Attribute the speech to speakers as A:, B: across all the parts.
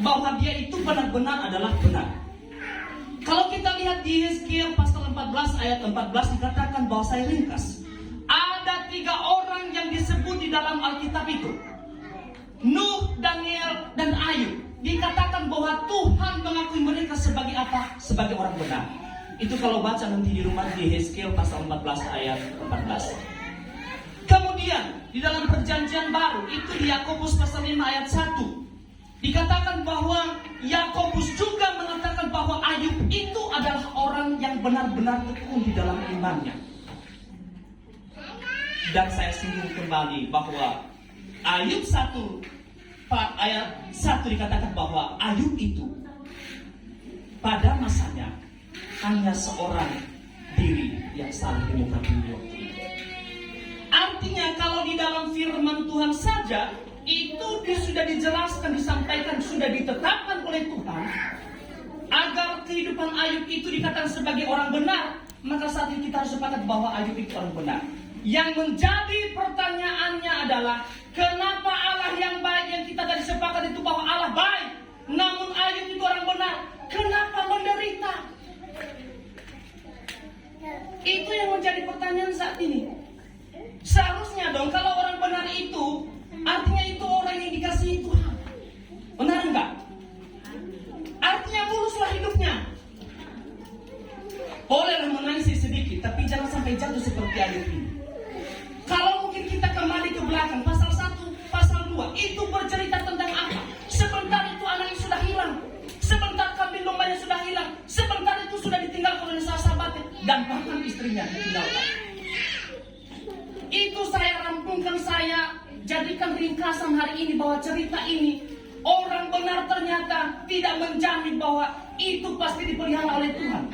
A: bahwa dia itu benar-benar adalah benar. Kalau kita lihat di Yeskiel pasal 14 ayat 14 dikatakan bahwa, saya ringkas, ada 3 orang yang disebut di dalam Alkitab itu, Nuh, Daniel, dan Ayub. Dikatakan bahwa Tuhan mengakui mereka sebagai apa? Sebagai orang benar. Itu kalau baca nanti di rumah di Yeskiel pasal 14 ayat 14. Kemudian di dalam perjanjian baru itu di Yakobus pasal 5 ayat 1 dikatakan bahwa Yakobus juga mengatakan bahwa Ayub itu adalah orang yang benar-benar tekun di dalam imannya. Dan saya singgung kembali bahwa Ayub 1 ayat 1 dikatakan bahwa Ayub itu pada masanya hanya seorang diri yang saling menyukai. Artinya kalau di dalam firman Tuhan saja itu sudah dijelaskan, disampaikan, sudah ditetapkan oleh Tuhan agar kehidupan Ayub itu dikatakan sebagai orang benar, maka saat ini kita harus sepakat bahwa Ayub itu orang benar. Yang menjadi pertanyaannya adalah, kenapa Allah yang baik yang kita tadi sepakat itu bahwa Allah baik, namun Ayub itu orang benar, kenapa menderita? Itu yang menjadi pertanyaan saat ini. Seharusnya dong kalau orang benar itu artinya itu orang yang dikasihi Tuhan. Benar enggak? Artinya muluslah hidupnya. Bolehlah menangis sedikit, tapi jangan sampai jatuh seperti Ayub ini. Kalau mungkin kita kembali ke belakang, pasal 1, pasal 2, itu bercerita tentang apa? Sebentar itu anaknya sudah hilang, sebentar kambing dombanya sudah hilang, sebentar itu sudah ditinggalkan oleh sahabatnya, dan bahkan istrinya ditinggalkan. Itu saya rampungkan, saya jadikan ringkasan hari ini bahwa cerita ini orang benar ternyata tidak menjamin bahwa itu pasti dipelihara oleh Tuhan.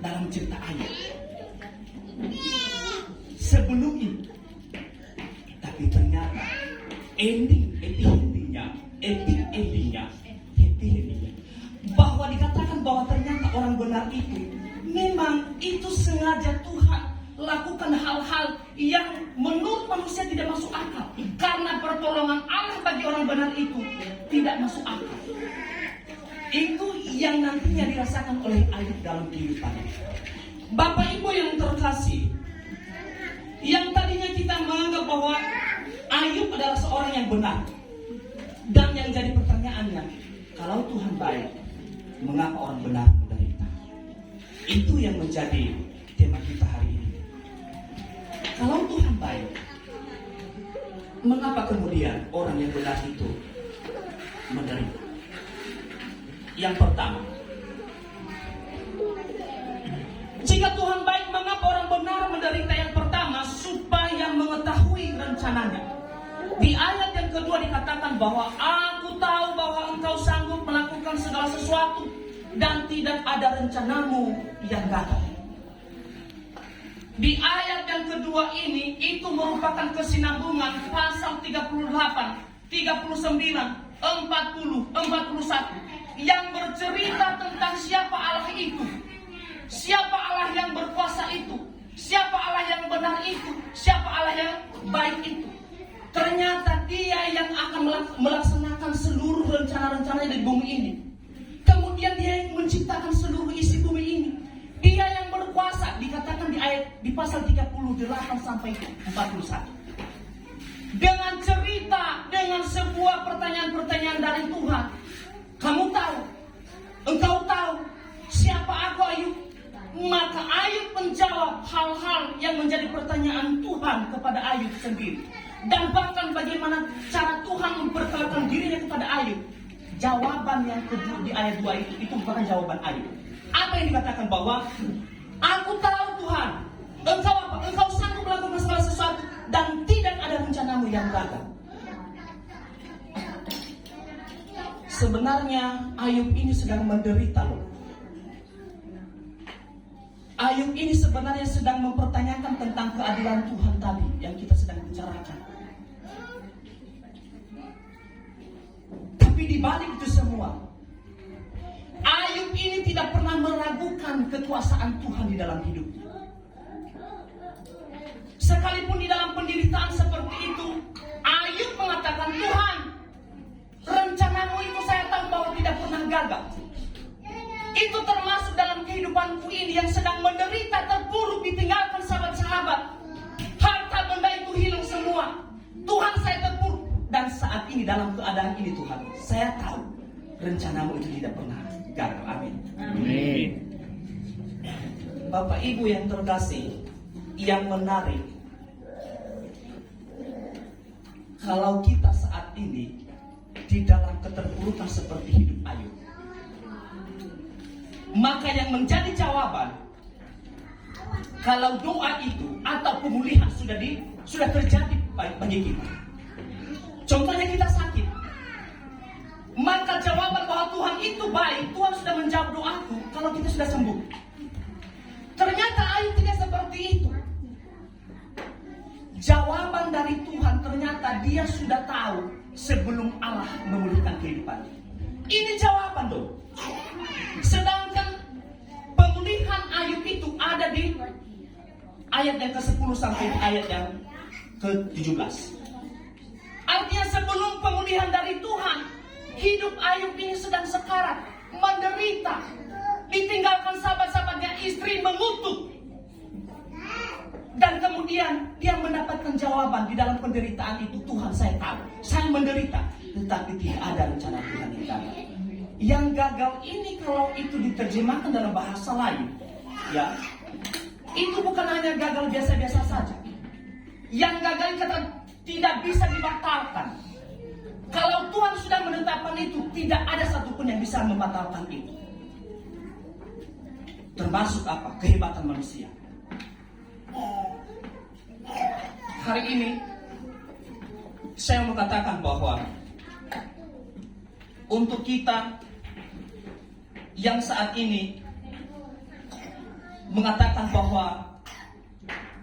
A: Dalam cerita Ayub sebelum ini, tapi ternyata endingnya bahwa dikatakan bahwa ternyata orang benar itu memang itu sengaja Tuhan lakukan hal-hal yang menurut manusia tidak masuk akal, karena pertolongan Allah bagi orang benar itu tidak masuk akal. Itu yang nantinya dirasakan oleh Ayub dalam kehidupannya. Bapak Ibu yang terkasih, yang tadinya kita menganggap bahwa Ayub adalah seorang yang benar, dan yang jadi pertanyaannya, kalau Tuhan baik, mengapa orang benar menderita? Itu yang menjadi tema kita hari ini. Kalau Tuhan baik, mengapa kemudian orang yang benar itu menderita? Yang pertama, jika Tuhan baik, mengapa orang benar menderita? Yang pertama, supaya mengetahui rencananya. Di ayat yang kedua dikatakan bahwa aku tahu bahwa engkau sanggup melakukan segala sesuatu dan tidak ada rencanamu yang gagal. Di ayat yang kedua ini itu merupakan kesinambungan pasal 38, 39, 40, 41 yang bercerita tentang siapa Allah itu, siapa Allah yang berkuasa itu, siapa Allah yang benar itu, siapa Allah yang baik itu. Ternyata Dia yang akan melaksanakan seluruh rencana-rencana di bumi ini. Kemudian Dia yang menciptakan seluruh isi bumi ini. Dia yang berkuasa, dikatakan di pasal 38 sampai 41. Dengan cerita, dengan sebuah pertanyaan-pertanyaan dari Tuhan. Kamu tahu, engkau tahu siapa aku, Ayub? Maka Ayub menjawab hal-hal yang menjadi pertanyaan Tuhan kepada Ayub sendiri. Dan bahkan bagaimana cara Tuhan memperkenalkan dirinya kepada Ayub. Jawaban yang kedua di ayat 2 itu bukan jawaban Ayub. Apa yang dikatakan bahwa aku tahu Tuhan, engkau apa? Engkau sanggup melakukan segala sesuatu dan tidak ada rencanamu yang gagal. Sebenarnya Ayub ini sedang menderita loh. Ayub ini sebenarnya sedang mempertanyakan tentang keadilan Tuhan tadi yang kita sedang bicarakan. Tapi di balik itu semua, Ayub ini tidak pernah meragukan kekuasaan Tuhan di dalam hidupnya. Sekalipun di dalam penderitaan seperti itu, Ayub mengatakan, Tuhan, yang gagal. Itu termasuk dalam kehidupanku ini yang sedang menderita, terpuruk, ditinggalkan sahabat-sahabat. Harta benda itu hilang semua. Tuhan, saya terpuruk. Dan saat ini dalam keadaan ini Tuhan, saya tahu rencanamu itu tidak pernah gagal. Amin.
B: Amin.
A: Bapak Ibu yang terkasih, yang menarik, kalau kita saat ini di dalam keterpurukan seperti hidup Ayub, maka yang menjadi jawaban, kalau doa itu atau pemulihan sudah terjadi bagi kita. Contohnya kita sakit, maka jawaban bahwa Tuhan itu baik, Tuhan sudah menjawab doaku kalau kita sudah sembuh. Ternyata Ayub tidak seperti itu. Jawaban dari Tuhan ternyata dia sudah tahu sebelum Allah memulihkan kehidupannya. Ini jawaban dong. Sedangkan pemulihan Ayub itu ada di ayat yang ke-10 sampai ayat yang ke-17. Artinya sebelum pemulihan dari Tuhan, hidup Ayub ini sedang sekarat, menderita, ditinggalkan sahabat-sahabatnya, istri mengutuk. Dan kemudian dia mendapatkan jawaban di dalam penderitaan itu. Tuhan, saya tahu, saya menderita, tetapi tidak ada rencana Tuhan yang gagal. Yang gagal ini kalau itu diterjemahkan dalam bahasa lain, ya, itu bukan hanya gagal biasa-biasa saja. Yang gagal kata tidak bisa dibatalkan. Kalau Tuhan sudah menetapkan itu, tidak ada satupun yang bisa membatalkan itu. Termasuk apa? Kehebatan manusia. Hari ini saya mau katakan bahwa untuk kita yang saat ini mengatakan bahwa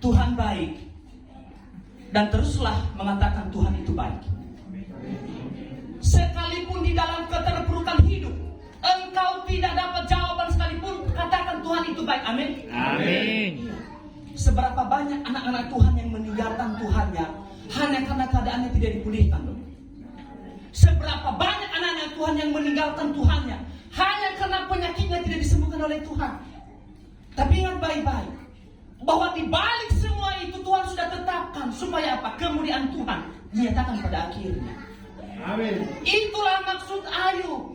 A: Tuhan baik dan teruslah mengatakan Tuhan itu baik. Sekalipun di dalam keterpurukan hidup engkau tidak dapat jawaban sekalipun, katakan Tuhan itu baik. Amin.
B: Amin.
A: Seberapa banyak anak-anak Tuhan yang meninggalkan Tuhannya hanya karena keadaannya tidak dipulihkan loh. Seberapa banyak anak-anak Tuhan yang meninggalkan Tuhannya hanya karena penyakitnya tidak disembuhkan oleh Tuhan. Tapi ingat baik-baik bahwa di balik semua itu Tuhan sudah tetapkan supaya apa? Kemuliaan Tuhan dinyatakan pada akhirnya.
B: Amin.
A: Itulah maksud Ayub.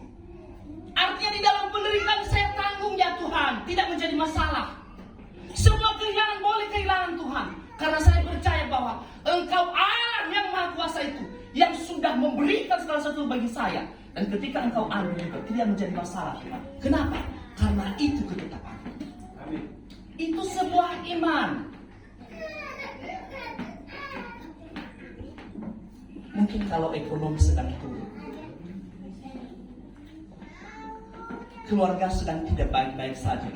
A: Artinya di dalam penderitaan saya tanggung ya Tuhan, tidak menjadi masalah. Semua kehilangan boleh kehilangan Tuhan, karena saya percaya bahwa Engkau Allah yang Maha Kuasa itu yang sudah memberikan segala sesuatu bagi saya. Dan ketika Engkau ambil juga tidak menjadi masalah Tuhan. Kenapa? Karena itu ketetapan.
B: Amin.
A: Itu sebuah iman. Mungkin kalau ekonomi sedang turun, keluarga sedang tidak baik-baik saja,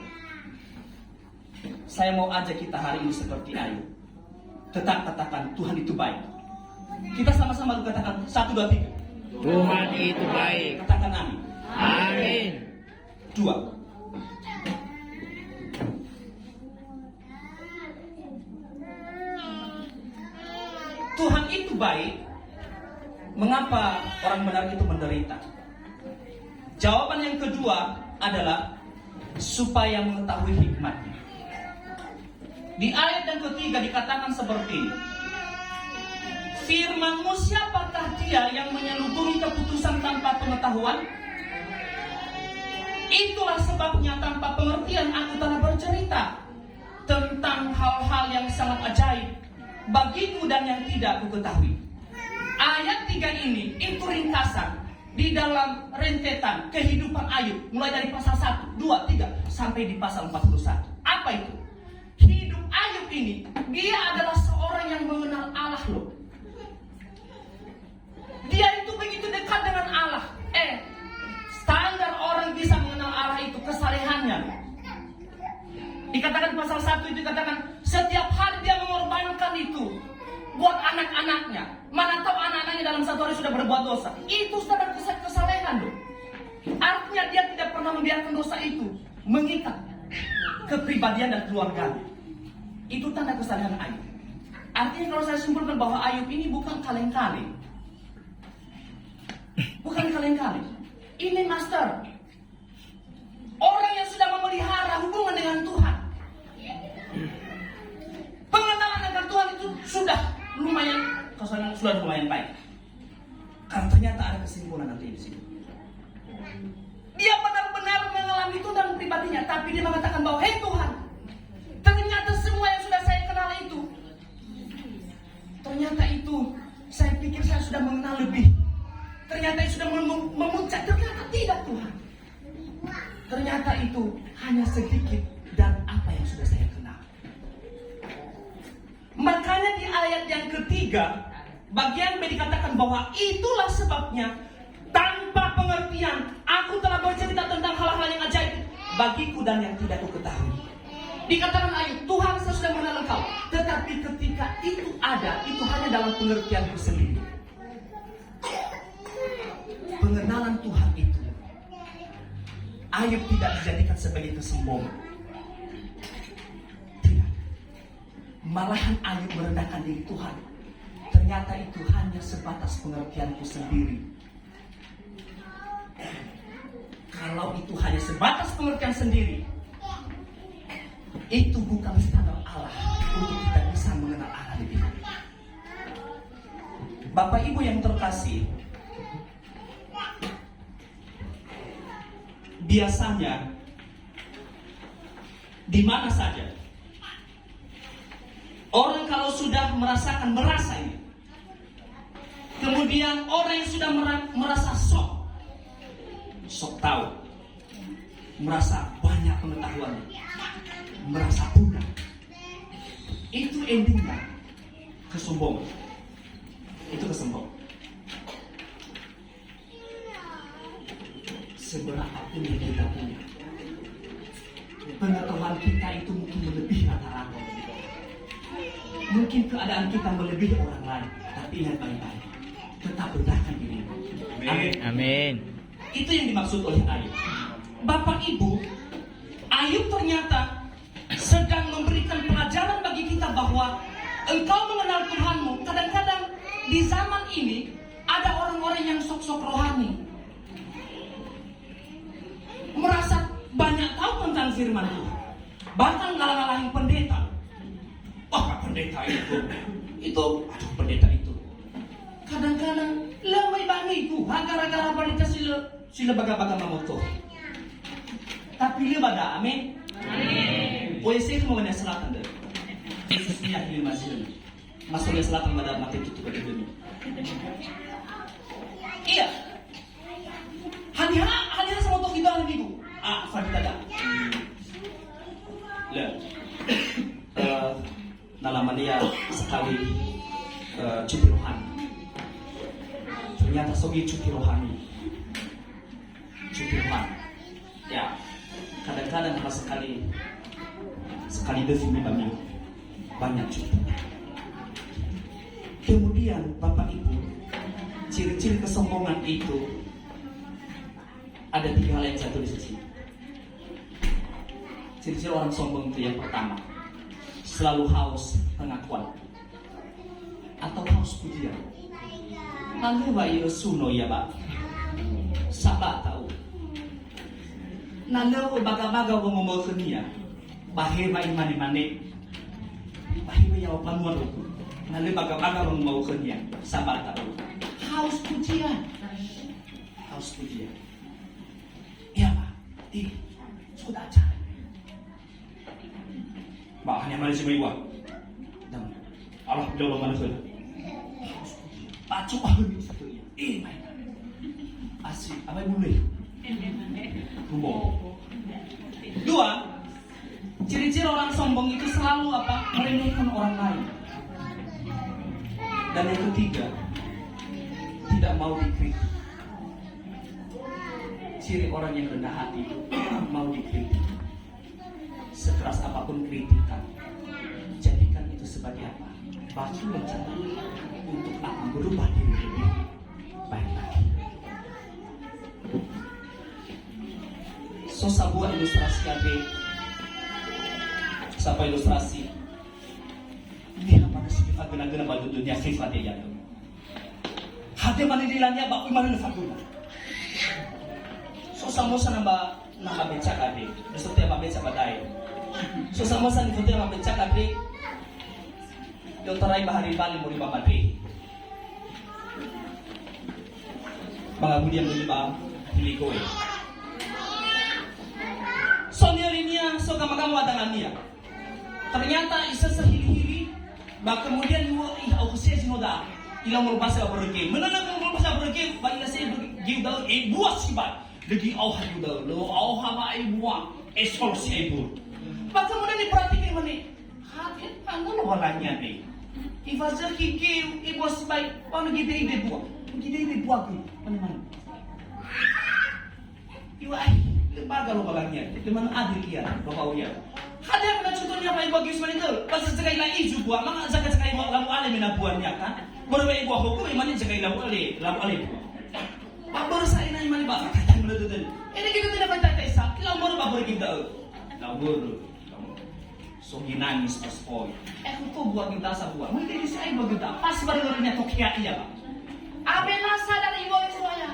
A: saya mau ajak kita hari ini seperti Ayub. Tetap katakan Tuhan itu baik. Kita sama-sama katakan 1, 2, 3.
B: Tuhan itu baik.
A: Katakan amin.
B: Amin.
A: 2. Tuhan itu baik. Mengapa orang benar itu menderita? Jawaban yang kedua adalah supaya mengetahui hikmatnya. Di ayat yang ketiga dikatakan seperti ini. Firman-Mu siapakah dia yang menyelubungi keputusan tanpa pengetahuan? Itulah sebabnya tanpa pengertian aku telah bercerita tentang hal-hal yang sangat ajaib bagiku dan yang tidak ku ketahui. Ayat 3 ini itu ringkasan di dalam rentetan kehidupan Ayub, mulai dari pasal 1, 2, 3 sampai di pasal 41. Apa itu? Hidup Ayub ini, dia adalah seorang yang mengenal Allah loh. Dia itu begitu dekat dengan Allah. Standar orang bisa mengenal Allah itu kesalehannya. Dikatakan pasal 1 itu dikatakan setiap hari dia mengorbankan itu buat anak-anaknya. Mana tahu anak-anaknya dalam satu hari sudah berbuat dosa. Itu standar kesalehan loh. Artinya dia tidak pernah membiarkan dosa itu mengikat kepribadian dan keluarganya. Itu tanda kesalehan Ayub. Artinya kalau saya simpulkan bahwa Ayub ini bukan kaleng-kaleng. Bukan kaleng-kaleng. Ini master. Orang yang sudah memelihara hubungan dengan Tuhan, pengenalan akan Tuhan itu sudah lumayan baik. Karena ternyata ada kesimpulan nanti di sini. Dia benar-benar mengalami itu dalam pribadinya, tapi dia mengatakan bahwa, hei Tuhan, ternyata semua yang sudah saya kenal itu, ternyata itu saya pikir saya sudah mengenal lebih. Ternyata itu sudah memuncak. Ternyata tidak, Tuhan. Ternyata itu hanya sedikit dan apa yang sudah saya kenal. Makanya di ayat yang ketiga, bagian B dikatakan bahwa itulah sebabnya tanpa pengertian aku telah bercerita tentang hal-hal yang ajaib bagiku dan yang tidak aku ketahui. Dikatakan ayat, Tuhan saya sudah mengenal engkau, tetapi ketika itu ada, itu hanya dalam pengertianku sendiri. Pengenalan Tuhan itu, Ayub tidak dijadikan sebagai kesombongan. Tidak. Malahan Ayub merendahkan diri Tuhan. Ternyata itu hanya sebatas pengertianku sendiri. Kalau itu hanya sebatas pengertian sendiri, itu bukan standar Allah untuk kita bisa mengenal Allah lebih. Bapak Ibu yang terkasih, biasanya di mana saja orang kalau sudah merasa ini, kemudian orang yang sudah merasa sok tahu, merasa banyak pengetahuan, merasa punya, itu endingnya kesombongan. Itu kesombongan. Seberapa pun yang kita punya, pengetahuan kita itu mungkin melebihi rata-rata. Mungkin keadaan kita melebihi orang lain, tapi ingat baik-baik, tetap rendahkan diri. Amin.
B: Amin.
A: Itu yang dimaksud oleh Ayub. Bapak Ibu, Ayub ternyata sedang memberikan pelajaran bagi kita bahwa engkau mengenal Tuhanmu. Kadang-kadang di zaman ini ada orang-orang yang sok-sok rohani, merasa banyak tahu tentang firman Tuhan, bahkan ngalah-ngalahin pendeta. Pendeta itu pendeta itu. Kadang-kadang lemai bangi itu, gara-gara pendeta sila baga-baga mamoto. Tapi dia pada, amin. Boleh saya ke mengenai selatan deh. Khususnya di masjid. Masuknya selatan pada mati itu pada dunia. Iya. Hanya sama toh kita hari minggu. Fadita dah. Nalaman dia sekali cuti rohani. Ternyata sogi cuti rohani. Ya, kadang-kadang kalau sekali defi banyak cuti. Kemudian Bapak Ibu, ciri-ciri kesombongan itu ada 3 hal yang saya tulis di sini. Ciri-ciri orang sombong itu yang pertama, selalu haus pengakuan atau haus pujian. Nanti bayi suno ya Pak, sabar tahu. Nanti baga-baga ngomong dunia, bahir bayi mani-mani, bahir bayi yang panuan itu. Nanti baga-baga ngomong dunia, sabar tahu. Haus pujian. Ya Pak, sudah aja. Bah hanya Malaysia Maiwa. Dan Allah jauh mana saja. Pacu ahli itu ya. Main. Asik, apa boleh? Ngomong. 2, ciri-ciri orang sombong itu selalu apa? Meremehkan orang lain. Dan yang ketiga, tidak mau dikritik. Ciri orang yang rendah hati mau dikritik. Sekeras apapun kritikan, jadikan itu sebagai apa? Batu loncatan untuk apa? Berubah diri lebih baik lagi. So sebuah ilustrasi KB, sampai ilustrasi ini apa sifat guna-guna baju dunia sifat dia jatuh. Hati mana dilanya bakul mana nafakuna. So sama nambah na mabeca kade. Gusto tayo mabeca badai. So sama sa nito tayo mabeca kade. Yung taray bahari bali mo lima madri. Mga budian mo lima hiliko eh. So niya, so kamagawa dengan niya. Ternyata isa sa hili-hili, baka kemudian aku siya sinoda, ilang merubah sa berke. Menanang merubah sa berke, bagi saya giudal buah sibat. Degi au giudal, lo au haba buah, solusi ibu. Baka kemudian diperhatikan mana? Hati anu walanya nih. Ifajar kiki ibu sibai, panu gide buah. Gide buah tu, mana? Iwa bagal balangnya, itu mana adil ya, bapak uya. Ada yang contohnya apa ibu Gus menikah, pas sekai la iju buah, mana zakat sekai lalu ale menabuannya kan? Berbagai buah hukum mana sekai lalu ale buah. Bapak saya ini mana bapak kata menurut itu. Ini kita tidak baca kisah, kita baru bapak kita, baru. So ginangis pas poin. Kok buah kita sebuah, mungkin di sini buah kita, pas baru-barunya tokia iya pak. Abena sadar ibu semuanya.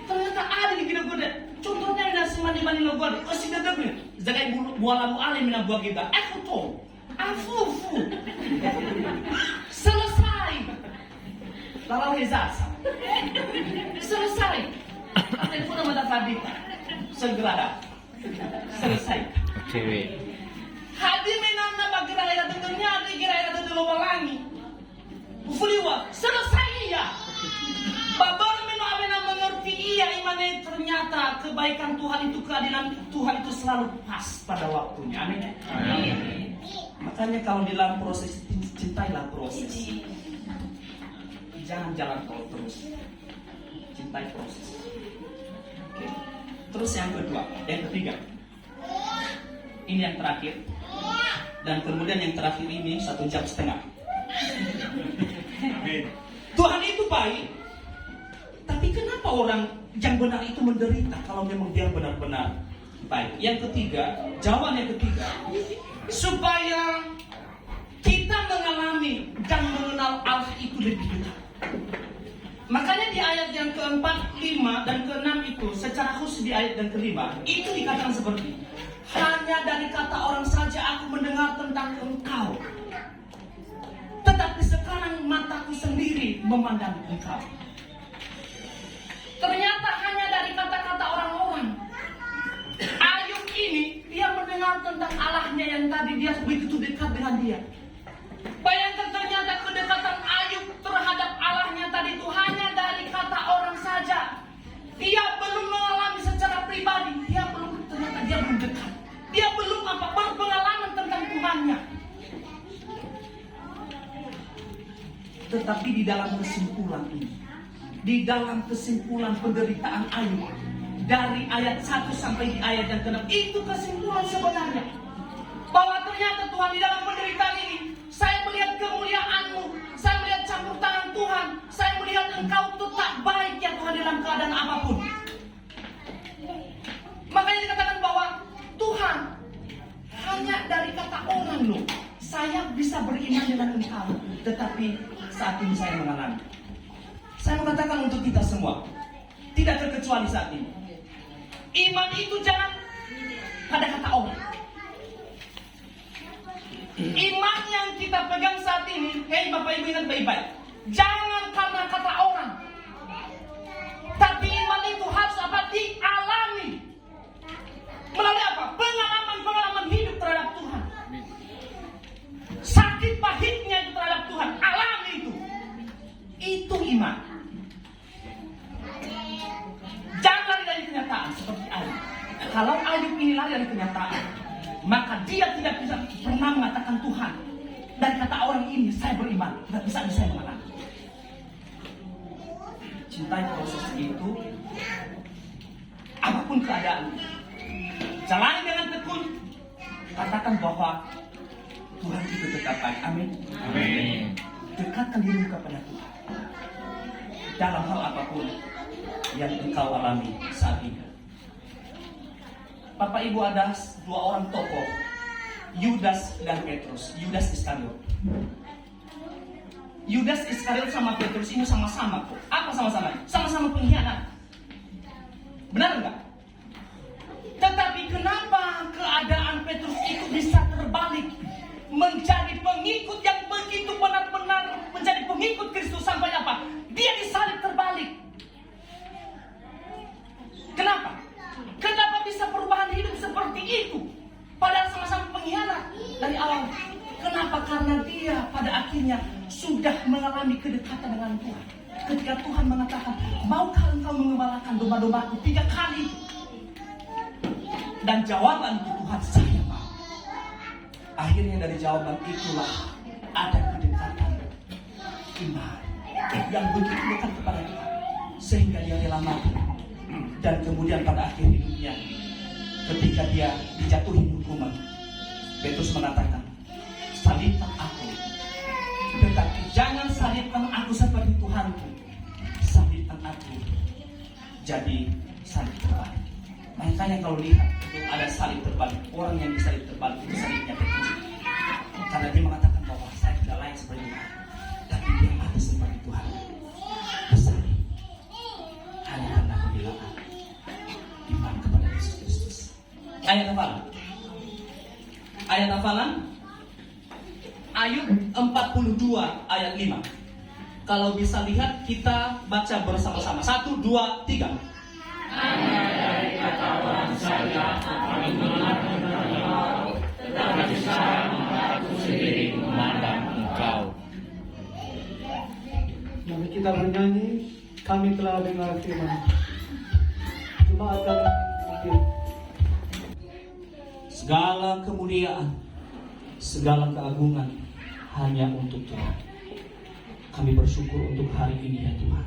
A: Ternyata ada di kita goda. Contohnya nasi mandi lo goda. Kasih kita nih. Zakai buah labu ale mina buah kita. Foto. Afufu. Selesai. Lalau hezasa. Selesai. Telepon sama Fadil. Segera dah. Selesai.
B: Cewek.
A: Hadi menana bagira era dengernya ada gira era dengar walangi. Bufuliwa. Selesai ya. Babar mengerti iya imannya ternyata kebaikan Tuhan itu, keadilan Tuhan itu selalu pas pada waktunya. Amin. Makanya kalau di dalam proses cintailah proses. Jangan jalan tol terus. Cintai proses. Oke. Terus yang kedua, yang ketiga. Ini yang terakhir. Dan kemudian yang terakhir ini 1,5 jam. Tuhan itu baik. Tapi kenapa orang yang benar itu menderita kalau memang dia benar-benar baik? Yang ketiga, jawaban yang ketiga, supaya kita mengalami dan mengenal Allah itu lebih dekat. Makanya di ayat yang keempat, 5 dan ke-6 itu, secara khusus di ayat yang kelima, itu dikatakan seperti, hanya dari kata orang saja aku mendengar tentang engkau. Tetapi sekarang mataku sendiri memandang engkau. Ternyata hanya dari kata-kata orang-orang. Ayub ini, dia mendengar tentang Allahnya yang tadi dia begitu dekat dengan dia. Bayangkan ternyata kedekatan Ayub terhadap Allahnya tadi itu hanya dari kata orang saja. Dia belum mengalami secara pribadi. Ternyata dia belum dekat. Dia belum berpengalaman tentang Tuhannya. Tetapi di dalam kesimpulan ini, di dalam kesimpulan penderitaan Ayub dari ayat 1 sampai di ayat yang ke-6, itu kesimpulan sebenarnya bahwa ternyata Tuhan di dalam penderitaan ini, saya melihat kemuliaan-Mu, saya melihat campur tangan Tuhan, saya melihat Engkau tetap baik ya Tuhan dalam keadaan apapun. Makanya dikatakan bahwa Tuhan hanya dari kata orang loh, saya bisa beriman dengan Engkau, tetapi saat ini saya mengalami. Saya mengatakan untuk kita semua, tidak terkecuali saat ini, iman itu jangan pada kata orang. Iman yang kita pegang saat ini, hei Bapak Ibu ingat baik-baik, jangan karena kata orang. Tapi iman itu harus apa? Dialami. Melalui apa? Pengalaman hidup terhadap Tuhan. Sakit pahitnya itu terhadap Tuhan, alami itu. Itu iman. Jangan lari dari kenyataan seperti Ayub. Kalau Ayub ini lari dari kenyataan, maka dia tidak bisa pernah mengatakan Tuhan. Dan kata orang ini, saya beriman, tidak bisa saya mengalami. Cintai proses itu, apapun keadaan, jalani dengan tekun, katakan bahwa Tuhan itu tetap baik. Amin.
B: Amin.
A: Dekatkan dirimu kepada Tuhan dalam hal apapun yang engkau alami saat ini. Bapak Ibu, ada dua orang tokoh, Yudas dan Petrus. Yudas Iskariot. Yudas Iskariot sama Petrus ini sama-sama kok. Apa sama-sama? Sama-sama pengkhianat. Benar enggak? menjadi pengikut yang begitu benar-benar menjadi pengikut Kristus sampai apa? Dia disalib terbalik. Kenapa? Kenapa bisa perubahan hidup seperti itu? Padahal sama-sama pengkhianat dari awal. Kenapa? Karena dia pada akhirnya sudah mengalami kedekatan dengan Tuhan. Ketika Tuhan mengatakan, maukah engkau mengembalakan domba-dombaku 3 kali? Dan jawaban Tuhan, saya mau. Akhirnya dari jawaban itulah ada kedekatan iman yang begitu dekat kepada Tuhan, sehingga dia rela mati. Dan kemudian pada akhir hidupnya, ketika dia dijatuhi hukuman, Petrus mengatakan, salibkan aku, tetapi jangan salibkan aku seperti Tuhanku, salibkan aku jadi salib terbalik. Makanya kalau lihat itu ada salib terbalik, orang yang disalib terbalik itu salibnya Petrus, karena dia mengatakan bahwa saya tidak layak seperti Tuhan, tapi dia mati seperti Tuhan, bersalib hanya karena pembelaan iman kepada Yesus Kristus. Ayat hafalan. Ayat hafalan Ayub 42 ayat 5. Kalau bisa lihat kita baca bersama-sama. 1, 2, 3.
B: Hanya dari ketahuan saya kami mengenal, tetapi sekarang aku sendiri memandang engkau.
C: Mari kita bernyanyi, kami telah dengar firman. Jemaat kami sendiri.
A: Segala kemuliaan, segala keagungan hanya untuk Tuhan. Kami bersyukur untuk hari ini ya Tuhan.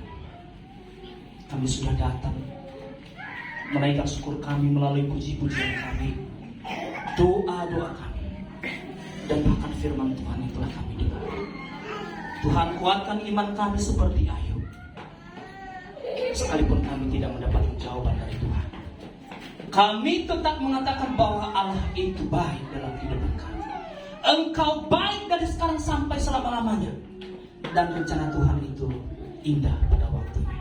A: Kami sudah datang menaikkan syukur kami melalui puji-pujian kami, doa-doa kami, dan bahkan firman Tuhan yang telah kami dengar. Tuhan, kuatkan iman kami seperti Ayub, sekalipun kami tidak mendapatkan jawaban dari Tuhan. Kami tetap mengatakan bahwa Allah itu baik dalam kehidupan kami. Engkau baik dari sekarang sampai selama-lamanya. Dan rencana Tuhan itu indah pada waktunya.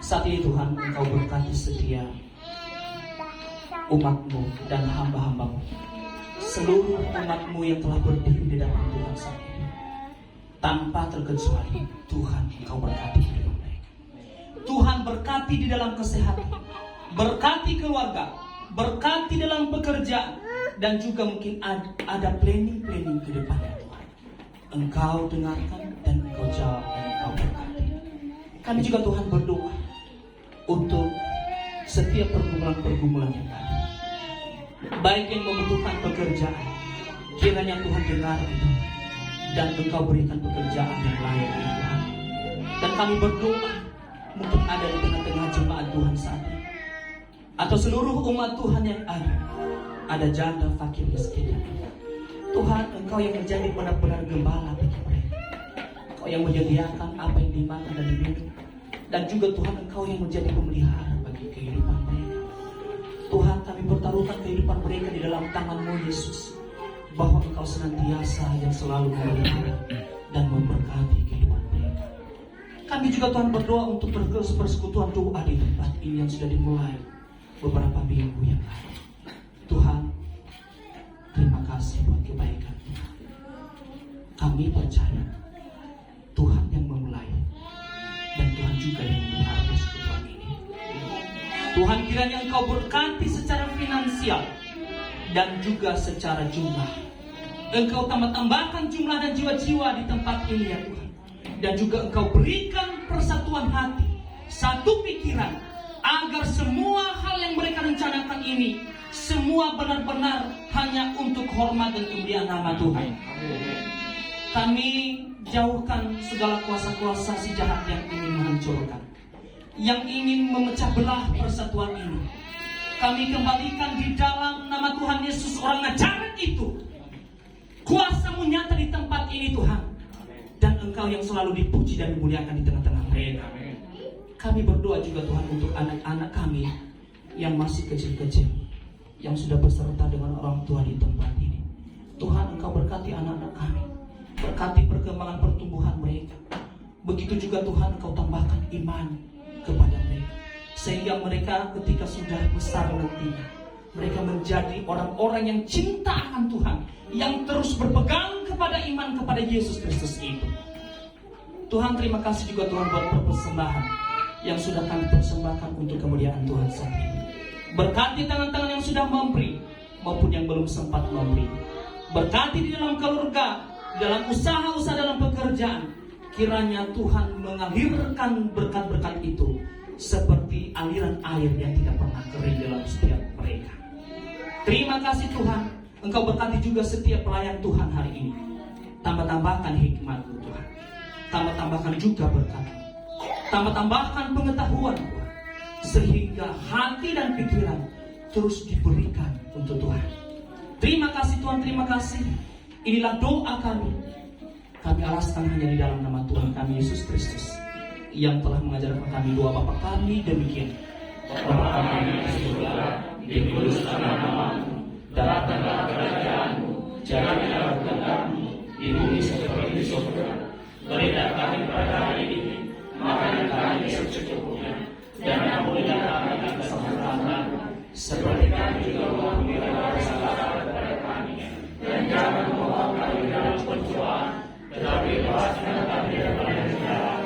A: Saat ini Tuhan, Engkau berkati setia umat-Mu dan hamba-hamba-Mu, seluruh umat-Mu yang telah berdiri di depan Tuhan saat ini. Tanpa terkecuali Tuhan, Engkau berkati hidup mereka. Tuhan berkati di dalam kesehatan, berkati keluarga, berkati dalam pekerjaan, dan juga mungkin ada planning-planning ke depannya Tuhan. Engkau dengarkan dan Engkau jawab dan Engkau berkati. Kami juga Tuhan berdoa untuk setiap pergumulan-pergumulan yang ada, baik yang membutuhkan pekerjaan, kiranya Tuhan dengar itu dan Engkau berikan pekerjaan yang layak ya Tuhan. Dan kami berdoa mungkin ada di tengah-tengah jemaat Tuhan saat ini, atau seluruh umat Tuhan yang ada janda, fakir, miskin. Tuhan, Engkau yang menjadi benar-benar gembala bagi mereka. Engkau yang menyediakan apa yang dimakan dan diminum, dan juga Tuhan, Engkau yang menjadi pemelihara bagi kehidupan mereka. Tuhan, kami pertaruhkan kehidupan mereka di dalam tangan-Mu Yesus, bahwa Engkau senantiasa yang selalu memelihara dan memberkati kehidupan mereka. Kami juga Tuhan berdoa untuk persekutuan doa di tempat ini yang sudah dimulai beberapa minggu yang lalu. Tuhan, terima kasih buat kebaikan Tuhan. Kami percaya Tuhan yang memulai dan Tuhan juga yang memelihara persekutuan ini. Tuhan, kiranya Engkau berkati secara finansial dan juga secara jumlah. Engkau tambahkan jumlah dan jiwa-jiwa di tempat ini ya Tuhan. Dan juga Engkau berikan persatuan hati, satu pikiran, agar semua hal yang mereka rencanakan ini semua benar-benar hanya untuk hormat dan kemuliaan nama Tuhan. Kami jauhkan segala kuasa-kuasa si jahat yang ingin menghancurkan, yang ingin memecah belah persatuan ini. Kami kembalikan di dalam nama Tuhan Yesus orang Nazaret itu. Kuasa-Mu nyata di tempat ini Tuhan, dan Engkau yang selalu dipuji dan dimuliakan di tengah-tengah mereka. Kami berdoa juga Tuhan untuk anak-anak kami yang masih kecil-kecil, yang sudah beserta dengan orang tua di tempat ini. Tuhan, Engkau berkati anak-anak kami, berkati perkembangan pertumbuhan mereka. Begitu juga Tuhan, Engkau tambahkan iman kepada mereka, sehingga mereka ketika sudah besar nantinya, mereka menjadi orang-orang yang cinta akan Tuhan, yang terus berpegang kepada iman kepada Yesus Kristus itu. Tuhan, terima kasih juga Tuhan buat persembahan yang sudah kami persembahkan untuk kemuliaan Tuhan saat ini. Berkati tangan-tangan yang sudah memberi maupun yang belum sempat memberi. Berkati di dalam keluarga, dalam usaha-usaha, dalam pekerjaan. Kiranya Tuhan mengalirkan berkat-berkat itu seperti aliran air yang tidak pernah kering dalam setiap mereka. Terima kasih Tuhan, Engkau berkati juga setiap pelayan Tuhan hari ini. Tambah-tambahkan hikmat-Mu Tuhan. Tambah-tambahkan juga berkat. Tambah-tambahkan pengetahuan Tuhan. Sehingga hati dan pikiran terus diberikan untuk Tuhan. Terima kasih Tuhan, terima kasih. Inilah doa kami. Kami alaskan hanya di dalam nama Tuhan kami Yesus Kristus, yang telah mengajarkan kami doa Bapa kami demikian.
B: Bapa kami di surga, dikuduskan namamu, datanglah kerajaanmu, jadilah kehendakmu di bumi seperti di surga. Berilah kami pada hari ini makanan kami secukupnya, dan ampunilah kami atas kesalahan kami, seperti kami juga mengampuni kesalahan kepada kami, dan jangan membawa kami dalam pencobaan, tetapi lepaskan kami dari jahat.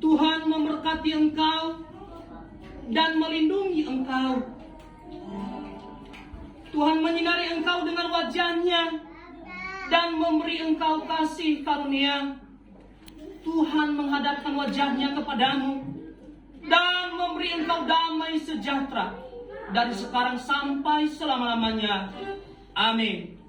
A: Tuhan memberkati engkau dan melindungi engkau. Tuhan menyinari engkau dengan wajah-Nya dan memberi engkau kasih karunia. Tuhan menghadapkan wajah-Nya kepadamu dan memberi engkau damai sejahtera dari sekarang sampai selama-lamanya. Amin.